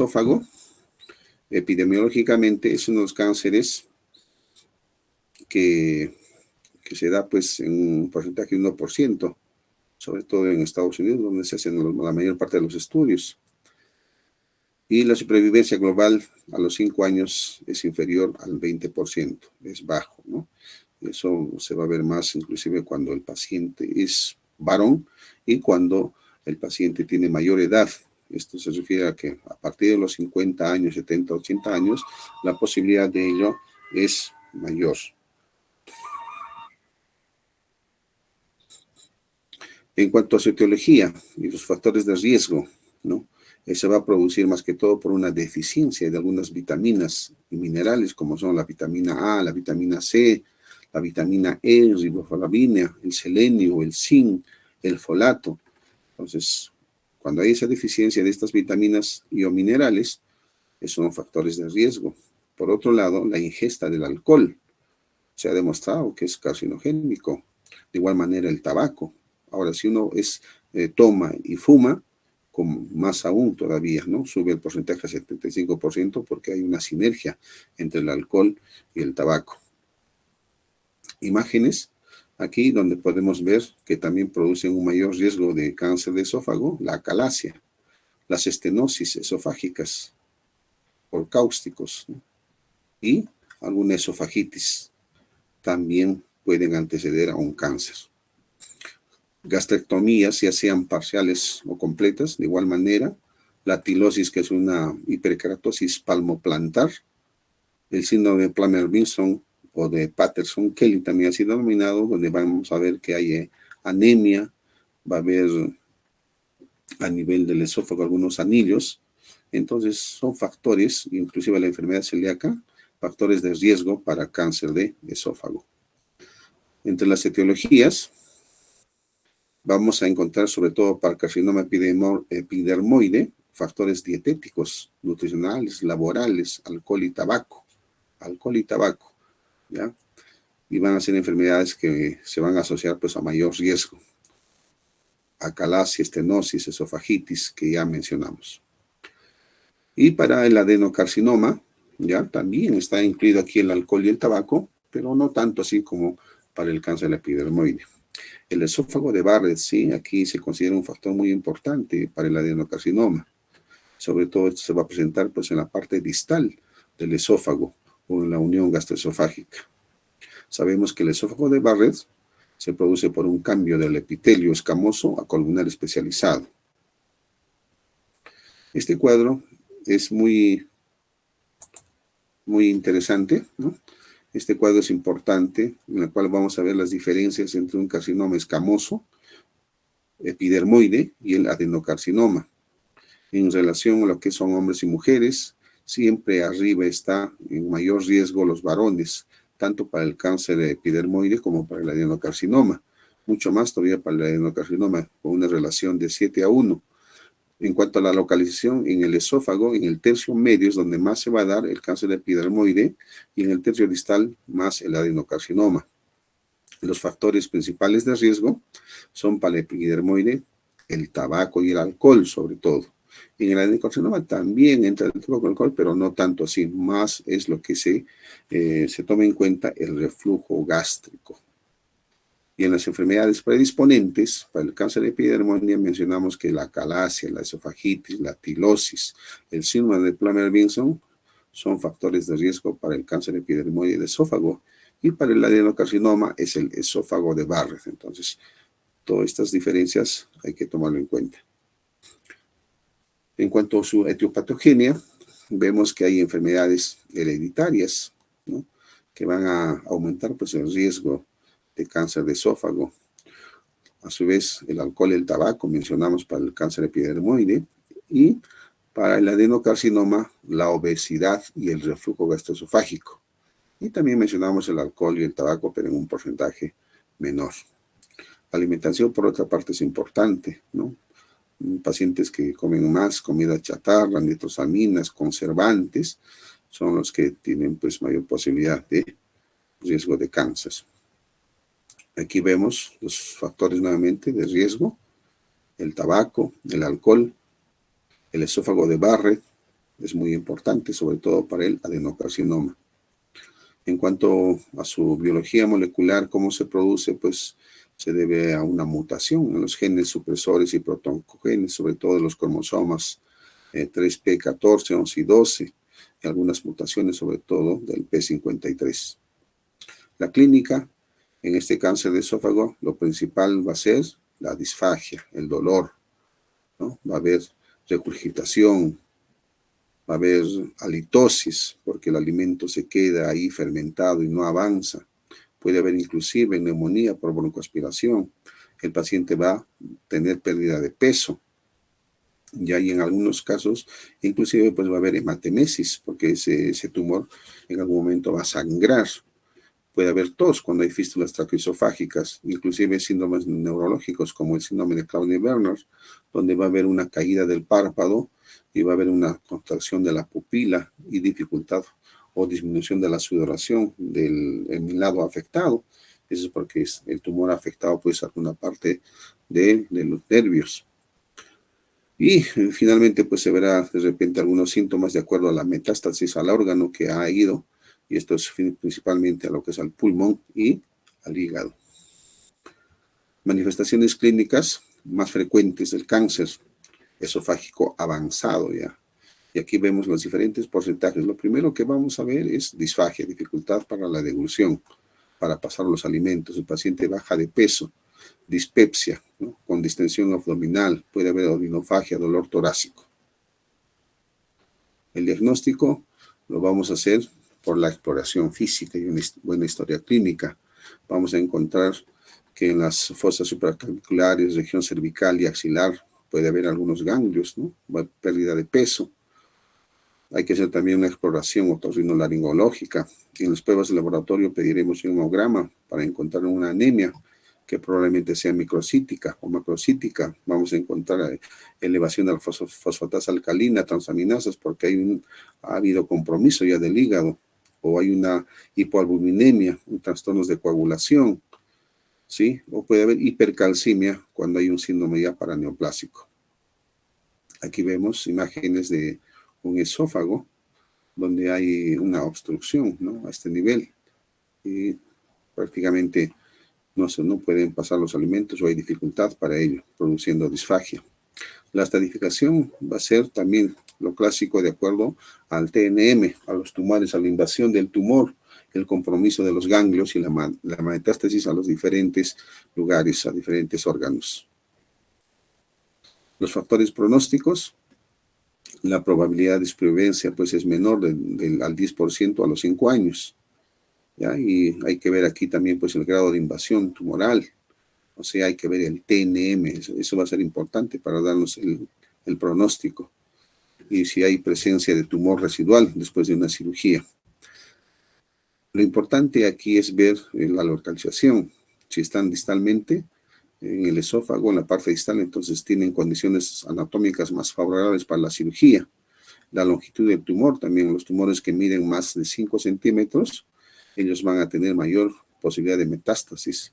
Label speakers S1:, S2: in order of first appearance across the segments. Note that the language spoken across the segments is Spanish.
S1: esófago, epidemiológicamente, es uno de los cánceres que se da pues en un porcentaje de 1%, sobre todo en Estados Unidos, donde se hacen la mayor parte de los estudios. Y la supervivencia global a los 5 años es inferior al 20%, es bajo, ¿no? Eso se va a ver más inclusive cuando el paciente es varón y cuando el paciente tiene mayor edad. Esto se refiere a que a partir de los 50 años, 70, 80 años, la posibilidad de ello es mayor. En cuanto a su etiología y los factores de riesgo, ¿no? Se va a producir más que todo por una deficiencia de algunas vitaminas y minerales, como son la vitamina A, la vitamina C, la vitamina E, riboflavina, el selenio, el zinc, el folato. Entonces, cuando hay esa deficiencia de estas vitaminas y o minerales, son factores de riesgo. Por otro lado, la ingesta del alcohol se ha demostrado que es carcinogénico. De igual manera, el tabaco. Ahora, si uno toma y fuma, con más aún todavía, ¿no? Sube el porcentaje a 75% porque hay una sinergia entre el alcohol y el tabaco. Imágenes aquí donde podemos ver que también producen un mayor riesgo de cáncer de esófago, la acalasia, las estenosis esofágicas por cáusticos, ¿no? Y alguna esofagitis también pueden anteceder a un cáncer. Gastrectomías, ya sean parciales o completas, de igual manera, la tilosis, que es una hiperkeratosis palmoplantar, el síndrome de Plummer-Vinson o de Patterson-Kelly también ha sido denominado, donde vamos a ver que hay anemia, va a haber a nivel del esófago algunos anillos. Entonces son factores, inclusive la enfermedad celíaca, factores de riesgo para cáncer de esófago. Entre las etiologías, vamos a encontrar sobre todo para carcinoma epidermoide, factores dietéticos, nutricionales, laborales, alcohol y tabaco, ¿ya? Y van a ser enfermedades que se van a asociar pues a mayor riesgo. Acalasia, estenosis, esofagitis, que ya mencionamos. Y para el adenocarcinoma, ya también está incluido aquí el alcohol y el tabaco, pero no tanto así como para el cáncer epidermoide. El esófago de Barrett, sí, aquí se considera un factor muy importante para el adenocarcinoma. Sobre todo esto se va a presentar pues en la parte distal del esófago o en la unión gastroesofágica. Sabemos que el esófago de Barrett se produce por un cambio del epitelio escamoso a columnar especializado. Este cuadro es muy interesante, ¿no? Este cuadro es importante, en el cual vamos a ver las diferencias entre un carcinoma escamoso, epidermoide, y el adenocarcinoma. En relación a lo que son hombres y mujeres, siempre arriba está en mayor riesgo los varones, tanto para el cáncer epidermoide como para el adenocarcinoma. Mucho más todavía para el adenocarcinoma, con una relación de 7:1. En cuanto a la localización, en el esófago, en el tercio medio es donde más se va a dar el cáncer epidermoide y en el tercio distal más el adenocarcinoma. Los factores principales de riesgo son para el epidermoide el tabaco y el alcohol, sobre todo. En el adenocarcinoma también entra el tabaco y el alcohol, pero no tanto así. Más es lo que se toma en cuenta el reflujo gástrico. Y en las enfermedades predisponentes para el cáncer epidermoide mencionamos que la acalasia, la esofagitis, la tilosis, el síndrome de Plummer-Vinson son factores de riesgo para el cáncer epidermoide de esófago, y para el adenocarcinoma es el esófago de Barrett. Entonces, todas estas diferencias hay que tomarlo en cuenta. En cuanto a su etiopatogenia, vemos que hay enfermedades hereditarias, ¿no?, que van a aumentar pues el riesgo de cáncer de esófago. A su vez, el alcohol y el tabaco mencionamos para el cáncer epidermoide, y para el adenocarcinoma, la obesidad y el reflujo gastroesofágico. Y también mencionamos el alcohol y el tabaco, pero en un porcentaje menor. La alimentación, por otra parte, es importante, ¿no? Pacientes que comen más comida chatarra, nitrosaminas, conservantes, son los que tienen pues mayor posibilidad de riesgo de cáncer. Aquí vemos los factores nuevamente de riesgo: el tabaco, el alcohol, el esófago de Barrett, es muy importante, sobre todo para el adenocarcinoma. En cuanto a su biología molecular, cómo se produce, pues se debe a una mutación en los genes supresores y protoncogenes, sobre todo de los cromosomas 3p, 14, 11 y 12, y algunas mutaciones, sobre todo del p53. La clínica, en este cáncer de esófago, lo principal va a ser la disfagia, el dolor, ¿no? Va a haber regurgitación, va a haber halitosis, porque el alimento se queda ahí fermentado y no avanza. Puede haber inclusive neumonía por broncoaspiración. El paciente va a tener pérdida de peso. Y hay en algunos casos, inclusive pues va a haber hematemesis, porque ese tumor en algún momento va a sangrar. Puede haber tos cuando hay fístulas traqueoesofágicas, inclusive síndromes neurológicos como el síndrome de Claudio-Werner, donde va a haber una caída del párpado y va a haber una contracción de la pupila y dificultad o disminución de la sudoración del lado afectado. Eso es porque el tumor afectado puede ser una parte de los nervios. Y finalmente pues se verá de repente algunos síntomas de acuerdo a la metástasis al órgano que ha ido, y esto es principalmente a lo que es al pulmón y al hígado. Manifestaciones clínicas más frecuentes del cáncer esofágico avanzado ya. Y aquí vemos los diferentes porcentajes. Lo primero que vamos a ver es disfagia, dificultad para la deglución, para pasar los alimentos. El paciente baja de peso, dispepsia, ¿no? Con distensión abdominal, puede haber odinofagia, dolor torácico. El diagnóstico lo vamos a hacer por la exploración física y una buena historia clínica. Vamos a encontrar que en las fosas supraclaviculares, región cervical y axilar, puede haber algunos ganglios, ¿no? Pérdida de peso. Hay que hacer también una exploración otorrinolaringológica. En las pruebas de laboratorio pediremos un hemograma para encontrar una anemia que probablemente sea microcítica o macrocítica. Vamos a encontrar elevación de la fosfatasa alcalina, transaminasas, porque ha habido compromiso ya del hígado, o hay una hipoalbuminemia, trastornos de coagulación, ¿sí? O puede haber hipercalcemia cuando hay un síndrome ya paraneoplásico. Aquí vemos imágenes de un esófago donde hay una obstrucción, ¿no? A este nivel, y prácticamente no pueden pasar los alimentos o hay dificultad para ello, produciendo disfagia. La estadificación va a ser también lo clásico de acuerdo al TNM, a los tumores, a la invasión del tumor, el compromiso de los ganglios y la metástasis a los diferentes lugares, a diferentes órganos. Los factores pronósticos, la probabilidad de supervivencia pues es menor al 10% a los 5 años. ¿Ya? Y hay que ver aquí también pues el grado de invasión tumoral, o sea, hay que ver el TNM, eso va a ser importante para darnos el pronóstico, y si hay presencia de tumor residual después de una cirugía. Lo importante aquí es ver la localización. Si están distalmente en el esófago, en la parte distal, entonces tienen condiciones anatómicas más favorables para la cirugía. La longitud del tumor, también los tumores que miden más de 5 centímetros, ellos van a tener mayor posibilidad de metástasis.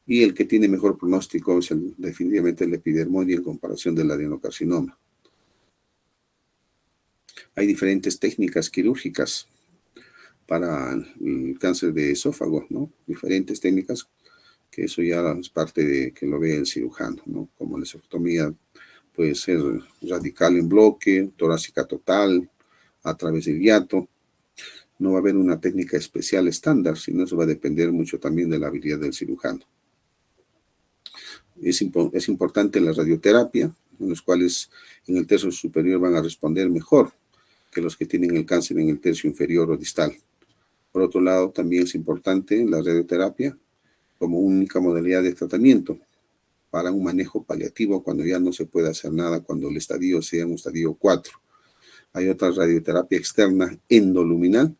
S1: Y el que tiene mejor pronóstico es definitivamente el epidermoide en comparación del adenocarcinoma. Hay diferentes técnicas quirúrgicas para el cáncer de esófago, ¿no? Diferentes técnicas, que eso ya es parte de que lo vea el cirujano, ¿no? Como la esofectomía puede ser radical en bloque, torácica total, a través del hiato. No va a haber una técnica especial estándar, sino eso va a depender mucho también de la habilidad del cirujano. Es importante la radioterapia, en los cuales en el tercio superior van a responder mejor que los que tienen el cáncer en el tercio inferior o distal. Por otro lado, también es importante la radioterapia como única modalidad de tratamiento para un manejo paliativo cuando ya no se puede hacer nada, cuando el estadio sea un estadio 4. Hay otra radioterapia externa endoluminal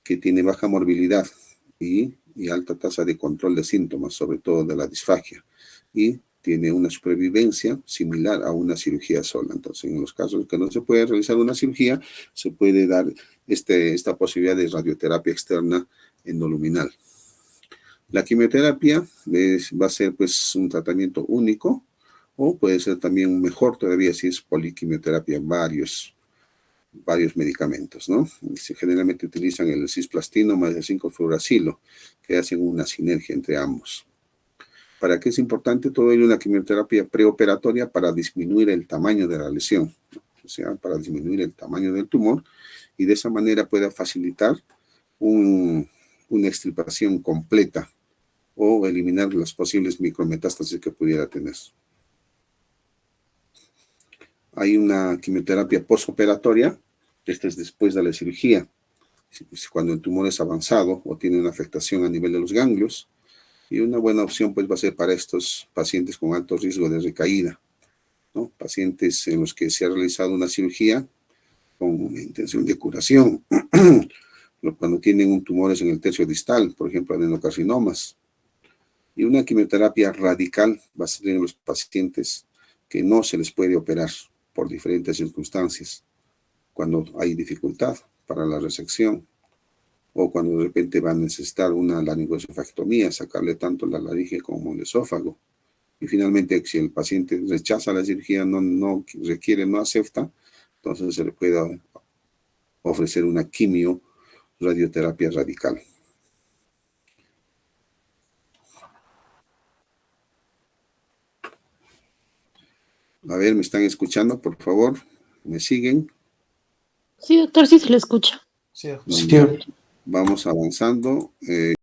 S1: que tiene baja morbilidad y alta tasa de control de síntomas, sobre todo de la disfagia, y tiene una supervivencia similar a una cirugía sola. Entonces, en los casos que no se puede realizar una cirugía, se puede dar esta posibilidad de radioterapia externa endoluminal. La quimioterapia va a ser pues un tratamiento único, o puede ser también mejor todavía si es poliquimioterapia, varios varios medicamentos, ¿no? Generalmente utilizan el cisplastino más el 5-fluoracilo, que hacen una sinergia entre ambos. ¿Para qué es importante todo ello? Una quimioterapia preoperatoria para disminuir el tamaño de la lesión, ¿no? O sea, para disminuir el tamaño del tumor y de esa manera pueda facilitar una extirpación completa o eliminar las posibles micrometástasis que pudiera tener. Hay una quimioterapia postoperatoria, esta es después de la cirugía, cuando el tumor es avanzado o tiene una afectación a nivel de los ganglios, y una buena opción pues va a ser para estos pacientes con alto riesgo de recaída, ¿no? Pacientes en los que se ha realizado una cirugía con una intención de curación, cuando tienen tumores en el tercio distal, por ejemplo, adenocarcinomas. Y una quimioterapia radical va a ser en los pacientes que no se les puede operar por diferentes circunstancias, cuando hay dificultad para la resección o cuando de repente va a necesitar una laringoesofagectomía, sacarle tanto la laringe como el esófago. Y finalmente, si el paciente rechaza la cirugía, no requiere, no acepta, entonces se le puede ofrecer una quimio radioterapia radical. A ver, ¿me están escuchando? Por favor, ¿me siguen?
S2: Sí, doctor, sí se lo escucha.
S3: Sí, doctor.
S1: Vamos avanzando.